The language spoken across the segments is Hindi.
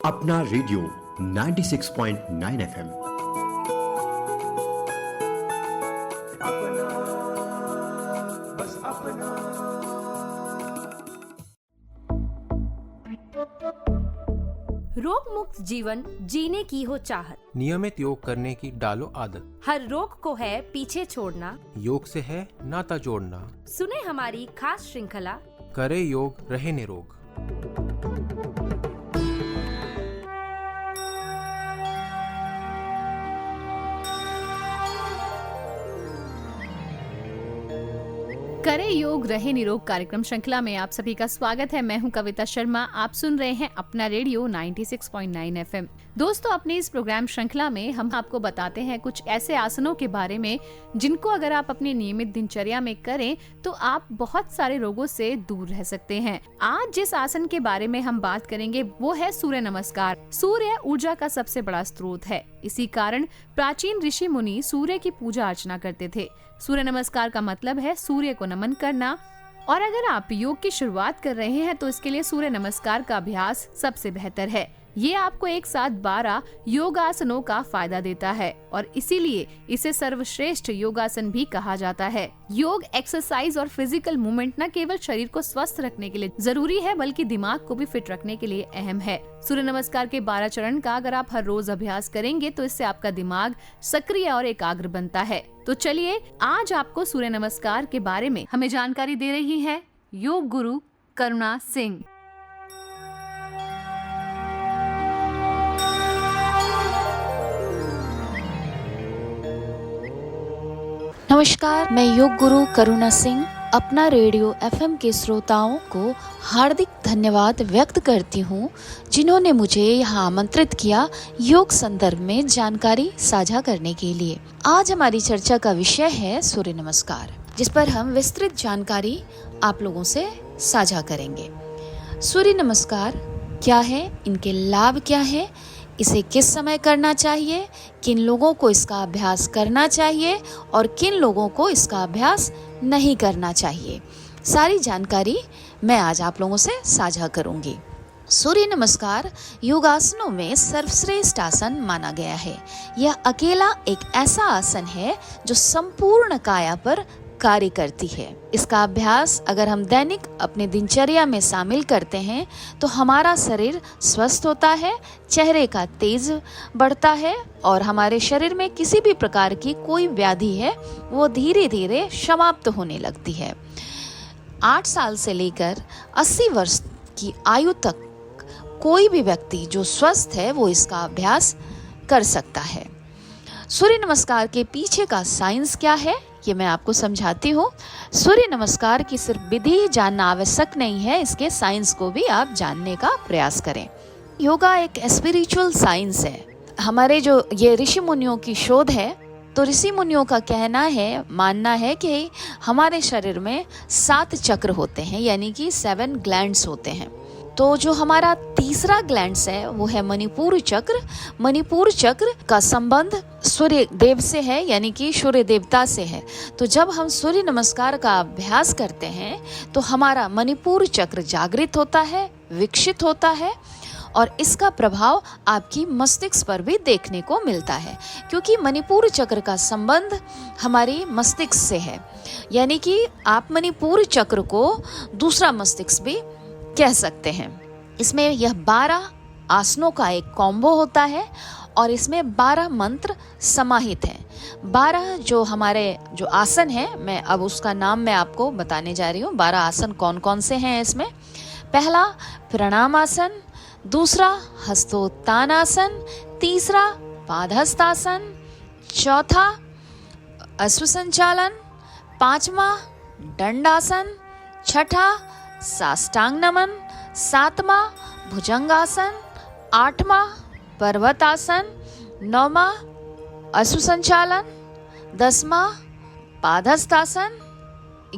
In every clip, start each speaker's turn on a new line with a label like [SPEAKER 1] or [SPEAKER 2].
[SPEAKER 1] अपना रेडियो 96.9 FM।
[SPEAKER 2] रोग मुक्त जीवन जीने की हो चाहत,
[SPEAKER 3] नियमित योग करने की डालो आदत।
[SPEAKER 2] हर रोग को है पीछे छोड़ना,
[SPEAKER 3] योग से है नाता जोड़ना।
[SPEAKER 2] सुने हमारी खास श्रृंखला
[SPEAKER 3] करे योग रहे निरोग।
[SPEAKER 4] करे योग रहे निरोग कार्यक्रम श्रृंखला में आप सभी का स्वागत है। मैं हूं कविता शर्मा। आप सुन रहे हैं अपना रेडियो 96.9 FM। दोस्तों, अपने इस प्रोग्राम श्रृंखला में हम आपको बताते हैं कुछ ऐसे आसनों के बारे में जिनको अगर आप अपनी नियमित दिनचर्या में करें तो आप बहुत सारे रोगों से दूर रह सकते हैं। आज जिस आसन के बारे में हम बात करेंगे वो है सूर्य नमस्कार। सूर्य ऊर्जा का सबसे बड़ा स्रोत है, इसी कारण प्राचीन ऋषि मुनि सूर्य की पूजा अर्चना करते थे। सूर्य नमस्कार का मतलब है सूर्य को नमन करना, और अगर आप योग की शुरुआत कर रहे हैं तो इसके लिए सूर्य नमस्कार का अभ्यास सबसे बेहतर है। ये आपको एक साथ 12 योगासनों का फायदा देता है और इसीलिए इसे सर्वश्रेष्ठ योगासन भी कहा जाता है। योग एक्सरसाइज और फिजिकल मूवमेंट न केवल शरीर को स्वस्थ रखने के लिए जरूरी है बल्कि दिमाग को भी फिट रखने के लिए अहम है। सूर्य नमस्कार के 12 चरण का अगर आप हर रोज अभ्यास करेंगे तो इससे आपका दिमाग सक्रिय और एकाग्र बनता है। तो चलिए, आज आपको सूर्य नमस्कार के बारे में हमें जानकारी दे रही है योग गुरु करुणा सिंह।
[SPEAKER 5] नमस्कार, मैं योग गुरु करुणा सिंह अपना रेडियो FM के श्रोताओं को हार्दिक धन्यवाद व्यक्त करती हूँ जिन्होंने मुझे यहाँ आमंत्रित किया योग संदर्भ में जानकारी साझा करने के लिए। आज हमारी चर्चा का विषय है सूर्य नमस्कार, जिस पर हम विस्तृत जानकारी आप लोगों से साझा करेंगे। सूर्य नमस्कार क्या है, इनके लाभ क्या है, इसे किस समय करना चाहिए, किन लोगों को इसका अभ्यास करना चाहिए और किन लोगों को इसका अभ्यास नहीं करना चाहिए, सारी जानकारी मैं आज आप लोगों से साझा करूंगी। सूर्य नमस्कार योगासनों में सर्वश्रेष्ठ आसन माना गया है। यह अकेला एक ऐसा आसन है जो संपूर्ण काया पर कार्य करती है। इसका अभ्यास अगर हम दैनिक अपने दिनचर्या में शामिल करते हैं तो हमारा शरीर स्वस्थ होता है, चेहरे का तेज बढ़ता है और हमारे शरीर में किसी भी प्रकार की कोई व्याधि है वो धीरे धीरे समाप्त होने लगती है। 8 साल से लेकर 80 वर्ष की आयु तक कोई भी व्यक्ति जो स्वस्थ है वो इसका अभ्यास कर सकता है। सूर्य नमस्कार के पीछे का साइंस क्या है ये मैं आपको समझाती हूँ। सूर्य नमस्कार की सिर्फ विधि जानना आवश्यक नहीं है, इसके साइंस को भी आप जानने का प्रयास करें। योगा एक स्पिरिचुअल साइंस है। हमारे जो ये ऋषि मुनियों की शोध है, तो ऋषि मुनियों का कहना है, मानना है कि हमारे शरीर में 7 चक्र होते हैं, यानी कि 7 ग्लैंड्स होते हैं। तो जो हमारा तीसरा ग्लैंड्स है वो है मणिपुर चक्र। मणिपुर चक्र का संबंध सूर्य देव से है, यानी कि सूर्य देवता से है। तो जब हम सूर्य नमस्कार का अभ्यास करते हैं तो हमारा मणिपुर चक्र जागृत होता है, विकसित होता है और इसका प्रभाव आपकी मस्तिष्क पर भी देखने को मिलता है, क्योंकि मणिपुर चक्र का संबंध हमारी मस्तिष्क से है। यानी कि आप मणिपुर चक्र को दूसरा मस्तिष्क भी कह सकते हैं। इसमें यह 12 आसनों का एक कॉम्बो होता है और इसमें 12 मंत्र समाहित हैं। 12 जो हमारे जो आसन है, मैं अब उसका नाम मैं आपको बताने जा रही हूँ। 12 आसन कौन कौन से हैं इसमें। पहला प्रणाम आसन, दूसरा हस्तोत्तानासन, तीसरा पादहस्तासन, चौथा अश्वसंचालन, पांचवा दंडासन, छठा साष्टांग नमन, 7वां भुजंगासन, 8वां पर्वतासन, 9वां अश्वसंचालन, 10वां पादहस्तासन,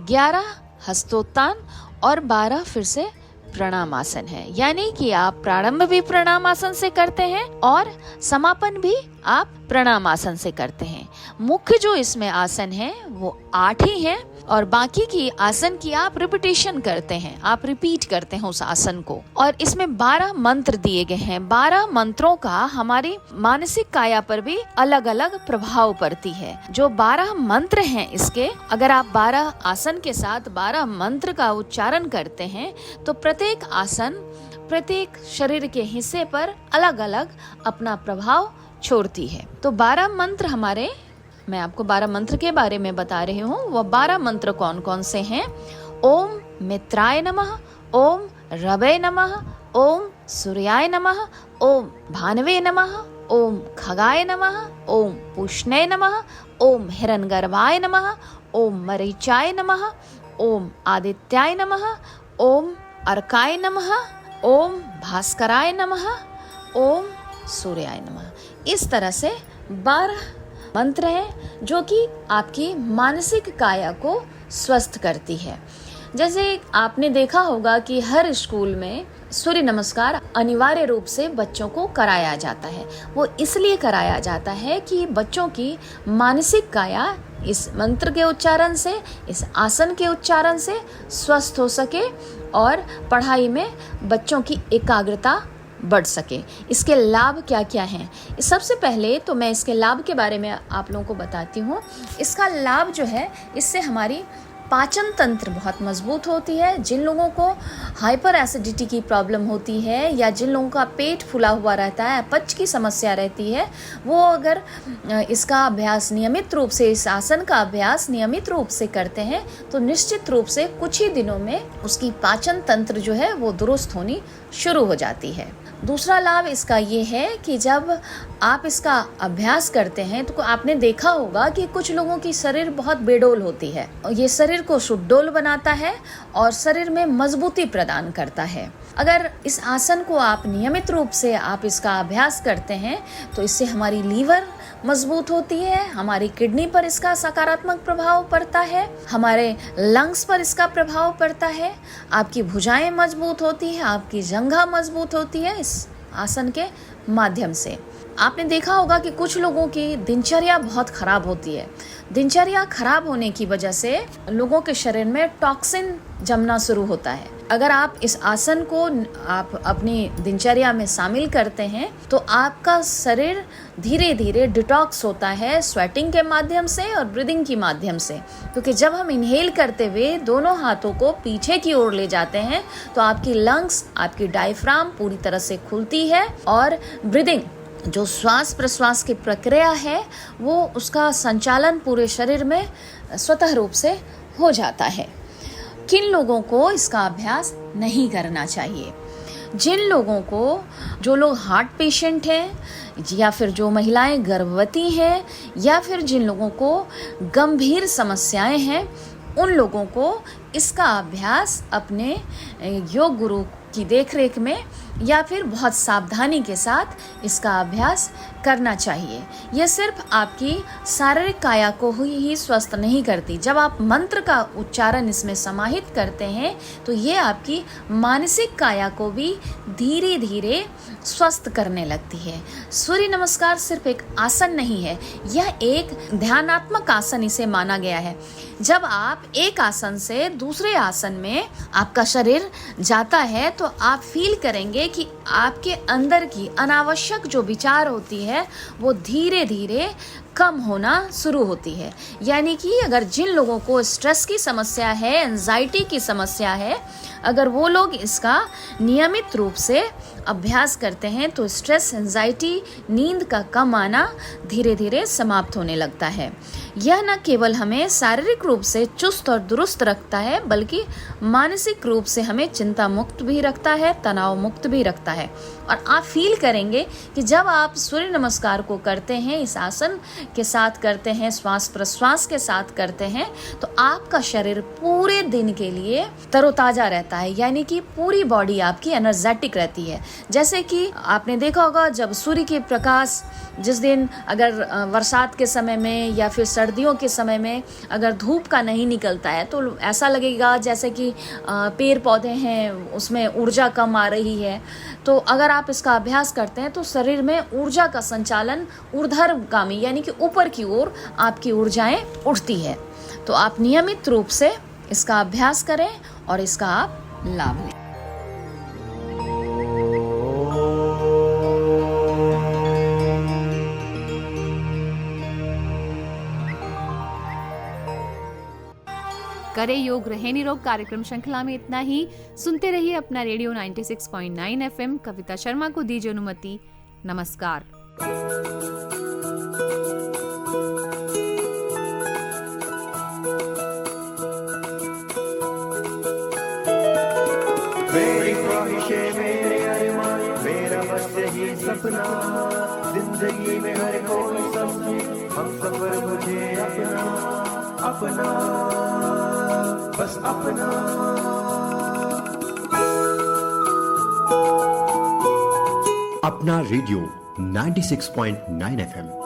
[SPEAKER 5] 11 हस्तोत्तान और 12 फिर से प्रणामासन है। यानी कि आप प्रारंभ भी प्रणामासन से करते हैं और समापन भी आप प्रणामासन से करते हैं। मुख्य जो इसमें आसन है वो 8 ही हैं और बाकी की आसन की आप रिपीटेशन करते हैं, आप रिपीट करते हैं उस आसन को। और इसमें 12 मंत्र दिए गए हैं। 12 मंत्रों का हमारी मानसिक काया पर भी अलग अलग प्रभाव पड़ती है। जो 12 मंत्र हैं इसके, अगर आप 12 आसन के साथ 12 मंत्र का उच्चारण करते हैं तो प्रत्येक आसन प्रत्येक शरीर के हिस्से पर अलग अलग अपना प्रभाव छोड़ती है। तो 12 मंत्र हमारे, मैं आपको 12 मंत्र के बारे में बता रही हूँ। वो 12 मंत्र कौन कौन से हैं? ओम मित्राय नमः, ओम रवे नमः, ओम सूर्याय नमः, ओम भानवे नमः, ओम खगाय नमः, ओम पुष्णे नमः, ओम हिरण्यगर्भाय नमः, ओम मरीचाय नमः, ओम आदित्याय नमः, ओम अर्काय नमः, ओम भास्कराय नमः, ओम सूर्याय नमः। इस तरह से 12 मंत्र हैं जो कि आपकी मानसिक काया को स्वस्थ करती है। जैसे आपने देखा होगा कि हर स्कूल में सूर्य नमस्कार अनिवार्य रूप से बच्चों को कराया जाता है। वो इसलिए कराया जाता है कि बच्चों की मानसिक काया इस मंत्र के उच्चारण से, इस आसन के उच्चारण से स्वस्थ हो सके और पढ़ाई में बच्चों की एकाग्रता बढ़ सके। इसके लाभ क्या क्या हैं? सबसे पहले तो मैं इसके लाभ के बारे में आप लोगों को बताती हूँ। इसका लाभ जो है, इससे हमारी पाचन तंत्र बहुत मजबूत होती है। जिन लोगों को हाइपर एसिडिटी की प्रॉब्लम होती है या जिन लोगों का पेट फूला हुआ रहता है, अपच की समस्या रहती है, वो अगर इसका अभ्यास नियमित रूप से, इस आसन का अभ्यास नियमित रूप से करते हैं तो निश्चित रूप से कुछ ही दिनों में उसकी पाचन तंत्र जो है वो दुरुस्त होनी शुरू हो जाती है। दूसरा लाभ इसका ये है कि जब आप इसका अभ्यास करते हैं तो आपने देखा होगा कि कुछ लोगों की शरीर बहुत बेडोल होती है। ये शरीर को सुडोल बनाता है और शरीर में मजबूती प्रदान करता है। अगर इस आसन को आप नियमित रूप से आप इसका अभ्यास करते हैं तो इससे हमारी लीवर मजबूत होती है, हमारी किडनी पर इसका सकारात्मक प्रभाव पड़ता है, हमारे लंग्स पर इसका प्रभाव पड़ता है, आपकी भुजाएं मजबूत होती है, आपकी जंघा मजबूत होती है इस आसन के माध्यम से। आपने देखा होगा कि कुछ लोगों की दिनचर्या बहुत खराब होती है। दिनचर्या खराब होने की वजह से लोगों के शरीर में टॉक्सिन जमना शुरू होता है। अगर आप इस आसन को आप अपनी दिनचर्या में शामिल करते हैं तो आपका शरीर धीरे धीरे डिटॉक्स होता है, स्वेटिंग के माध्यम से और ब्रीदिंग के माध्यम से। क्योंकि जब हम इनहेल करते हुए दोनों हाथों को पीछे की ओर ले जाते हैं तो आपकी लंग्स, आपकी डायफ्राम पूरी तरह से खुलती है और ब्रीदिंग, जो श्वास प्रश्वास की प्रक्रिया है, वो उसका संचालन पूरे शरीर में स्वतः रूप से हो जाता है। किन लोगों को इसका अभ्यास नहीं करना चाहिए? जिन लोगों को, जो लोग हार्ट पेशेंट हैं या फिर जो महिलाएं गर्भवती हैं या फिर जिन लोगों को गंभीर समस्याएं हैं, उन लोगों को इसका अभ्यास अपने योग गुरु की देखरेख में या फिर बहुत सावधानी के साथ इसका अभ्यास करना चाहिए। यह सिर्फ आपकी शारीरिक काया को ही स्वस्थ नहीं करती। जब आप मंत्र का उच्चारण इसमें समाहित करते हैं तो ये आपकी मानसिक काया को भी धीरे धीरे स्वस्थ करने लगती है। सूर्य नमस्कार सिर्फ एक आसन नहीं है, यह एक ध्यानात्मक आसन इसे माना गया है। जब आप एक आसन से दूसरे आसन में आपका शरीर जाता है तो आप फील करेंगे कि आपके अंदर की अनावश्यक जो विचार होती है वो धीरे धीरे कम होना शुरू होती है। यानी कि अगर जिन लोगों को स्ट्रेस की समस्या है, एंजाइटी की समस्या है, अगर वो लोग इसका नियमित रूप से अभ्यास करते हैं तो स्ट्रेस, एंजाइटी, नींद का कम आना धीरे धीरे समाप्त होने लगता है। यह न केवल हमें शारीरिक रूप से चुस्त और दुरुस्त रखता है बल्कि मानसिक रूप से हमें चिंता मुक्त भी रखता है, तनाव मुक्त भी रखता है। और आप फील करेंगे कि जब आप सूर्य नमस्कार को करते हैं, इस आसन के साथ करते हैं, श्वास प्रश्वास के साथ करते हैं, तो आपका शरीर पूरे दिन के लिए तरोताजा रहता है। यानी कि पूरी बॉडी आपकी एनर्जेटिक रहती है। जैसे कि आपने देखा होगा जब सूर्य के प्रकाश, जिस दिन अगर बरसात के समय में या फिर सर्दियों के समय में अगर धूप का नहीं निकलता है तो ऐसा लगेगा जैसे कि पेड़ पौधे हैं उसमें ऊर्जा कम आ रही है। तो अगर आप इसका अभ्यास करते हैं तो शरीर में ऊर्जा का संचालन ऊर्ध्वगामी यानी कि कि ऊपर की ओर आपकी ऊर्जाएं उठती है। तो आप नियमित रूप से इसका अभ्यास करें और इसका आप लाभ लें।
[SPEAKER 4] करे योग रहे निरोग कार्यक्रम श्रृंखला में इतना ही। सुनते रहिए अपना रेडियो 96.9 एफएम। कविता शर्मा को दीजिए अनुमति। नमस्कार।
[SPEAKER 6] मेरी ख्वाहिशें मेरे अरमान मेरा बस यही सपना, जिंदगी में हर कोई समझे हम सफर मुझे अपना अपना बस अपना।
[SPEAKER 1] अपना रेडियो 96.9 FM